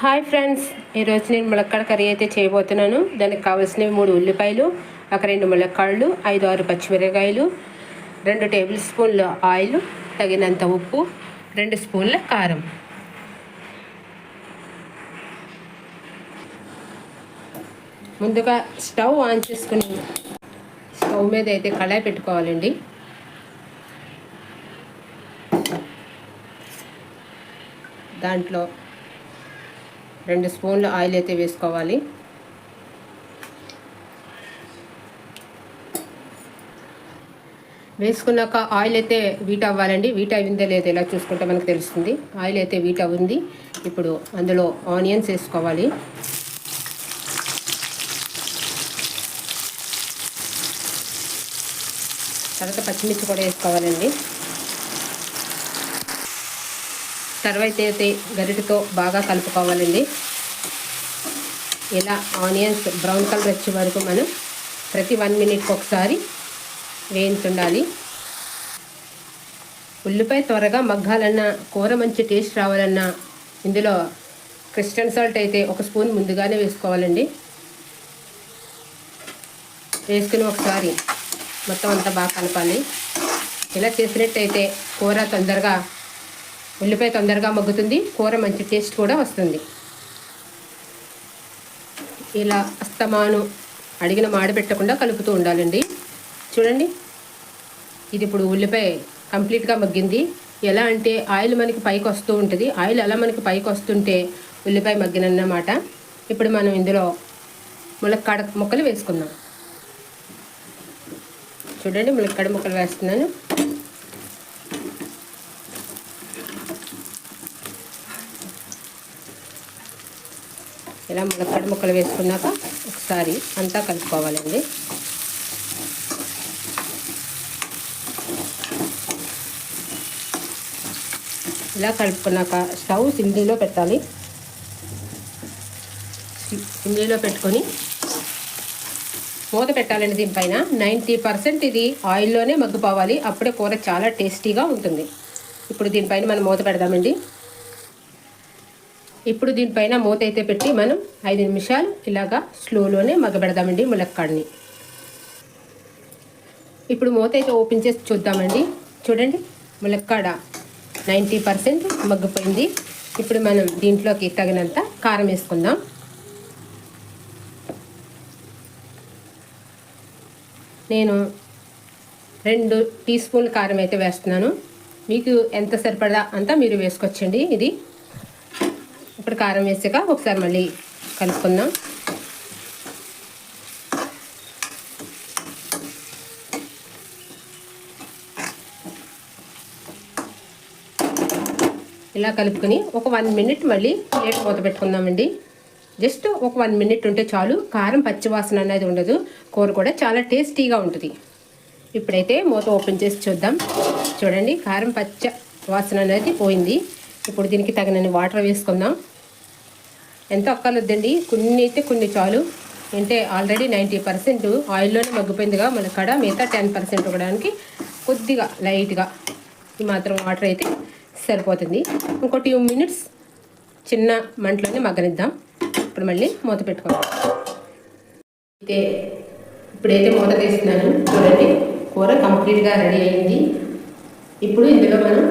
Hi friends, ఈరోజు నేను ములక్కాడ కర్రీ అయితే చేయబోతున్నాను. దానికి కావాల్సినవి 3 ఉల్లిపాయలు, ఒక 2 ములక్కాడలు, 5-6 పచ్చిమిరపకాయలు, 2 టేబుల్ స్పూన్ల ఆయిల్, తగినంత ఉప్పు, 2 స్పూన్ల కారం. ముందుగా స్టవ్ ఆన్ చేసుకుని స్టవ్ మీద అయితే కళాయి పెట్టుకోవాలండి. దాంట్లో 2 స్పూన్ల ఆయిల్ అయితే వేసుకోవాలి. వేసుకున్నాక ఆయిల్ అయితే వీట్ అవ్వాలండి. వీట్ అయిందో లేదో ఇలా చూసుకుంటే మనకు తెలుస్తుంది. ఆయిల్ అయితే వీట్ అవ్వింది. ఇప్పుడు అందులో ఆనియన్స్ వేసుకోవాలి. తర్వాత పచ్చిమిర్చి కూడా వేసుకోవాలండి. తర్వాత అయితే గరిటెతో బాగా కలుపుకోవాలండి. ఇలా ఆనియన్స్ బ్రౌన్ కలర్ వచ్చే వరకు మనం ప్రతి 1 మినిట్కి ఒకసారి వేయించుండాలి. ఉల్లిపాయ త్వరగా మగ్గాలన్నా, కూర మంచి టేస్ట్ రావాలన్నా ఇందులో క్రిస్టల్ సాల్ట్ అయితే 1 స్పూన్ ముందుగానే వేసుకోవాలండి. వేసుకుని ఒకసారి మొత్తం అంతా బాగా కలపాలి. ఇలా చేసినట్టయితే ఉల్లిపాయ తొందరగా మగ్గుతుంది, కూర మంచి టేస్ట్ కూడా వస్తుంది. ఇలా అస్తమాను అడిగిన మాడి పెట్టకుండా కలుపుతూ ఉండాలండి. చూడండి, ఇది ఇప్పుడు ఉల్లిపాయ కంప్లీట్గా మగ్గింది. ఎలా అంటే ఆయిల్ మనకి పైకి వస్తూ ఉంటుంది. ఆయిల్ అలా మనకి పైకి వస్తుంటే ఉల్లిపాయ మగ్గినన్నమాట. ఇప్పుడు మనం ఇందులో ములక్కాడ ముక్కలు వేసుకుందాం. చూడండి, ములక్కాడ ముక్కలు వేస్తున్నాను. ఇలా ములక్కాడ ముక్కలు వేసుకున్నాక ఒకసారి అంతా కలుపుకోవాలండి. ఇలా కలుపుకున్నాక స్టవ్ సిమ్లో పెట్టాలి. సిమ్లో పెట్టుకొని మూత పెట్టాలండి. దీనిపైన 90% ఇది ఆయిల్లోనే మగ్గిపోవాలి. అప్పుడే కూర చాలా టేస్టీగా ఉంటుంది. ఇప్పుడు దీనిపైన మనం మూత పెడదామండి. ఇప్పుడు దీనిపైన మూత అయితే పెట్టి మనం 5 నిమిషాలు ఇలాగా స్లోలోనే మగ్గబెడదామండి ములక్కాడని. ఇప్పుడు మూత అయితే ఓపెన్ చేసి చూద్దామండి. చూడండి, ములక్కాడ 90% మగ్గిపోయింది. ఇప్పుడు మనం దీంట్లోకి తగినంత కారం వేసుకుందాం. నేను 2 టీ స్పూన్ల కారం అయితే వేస్తున్నాను. మీకు ఎంత సరిపడా అంతా మీరు వేసుకొచ్చండి. ఇది ఇప్పుడు కారం వేసాక ఒకసారి మళ్ళీ కలుపుకుందాం. ఇలా కలుపుకొని ఒక 1 మినిట్ మళ్ళీ ప్లేట్ మూత పెట్టుకుందామండి. జస్ట్ ఒక 1 మినిట్ ఉంటే చాలు. కారం పచ్చివాసన అనేది ఉండదు. కూర కూడా చాలా టేస్టీగా ఉంటుంది. ఇప్పుడైతే మూత ఓపెన్ చేసి చూద్దాం. చూడండి, కారం పచ్చ వాసన అనేది పోయింది. ఇప్పుడు దీనికి తగినన్ని వాటర్ వేసుకుందాం. ఎంత అక్కర్లేదండి, కొన్ని చాలు. అంటే ఆల్రెడీ 90% ఆయిల్లోనే మగ్గిపోయిందిగా ములక్కాడ. మిగతా 10% ఉడకడానికి కొద్దిగా లైట్గా ఈ మాత్రం వాటర్ అయితే సరిపోతుంది. ఇంకో 2 మినిట్స్ చిన్న మంటలోనే మగ్గనిద్దాం. ఇప్పుడు మళ్ళీ మూత పెట్టుకోవాలి. ఇప్పుడైతే మూత తీస్తున్నాను. చూడండి, కూర కంప్లీట్గా రెడీ అయింది. ఇప్పుడు ఇందులో మనం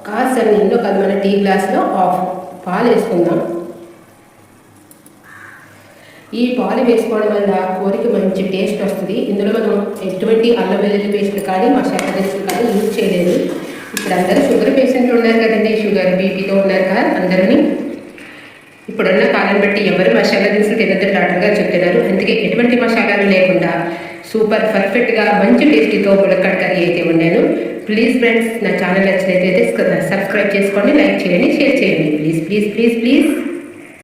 కాస్త నీళ్ళు మన టీ గ్లాస్లో హాఫ్ పాలు వేసుకుందాం. ఈ పాలు వేసుకోవడం వల్ల కూరకి మంచి టేస్ట్ వస్తుంది. ఇందులో మనం ఎటువంటి అల్లం వెల్లుల్లి పేస్ట్లు కానీ మసాలా దినుసులు కానీ యూజ్ చేయలేదు. ఇప్పుడు అందరూ షుగర్ పేషెంట్లు ఉన్నారు కదండి, షుగర్ బీపీతో ఉన్నారు కదా అందరినీ. ఇప్పుడున్న కాలం బట్టి ఎవరు మసాలా దినుసులు తినద్దని డాక్టర్ గారు చెప్తున్నారు. అందుకే ఎటువంటి మసాలాలు లేకుండా సూపర్ పర్ఫెక్ట్గా మంచి టేస్టీతో ములక్కాడ కర్రీ అయితే వండాను. ప్లీజ్ ఫ్రెండ్స్, నా ఛానల్ నచ్చినట్లయితే సబ్స్క్రైబ్ చేసుకోండి, లైక్ చేయండి, షేర్ చేయండి. Please please please please.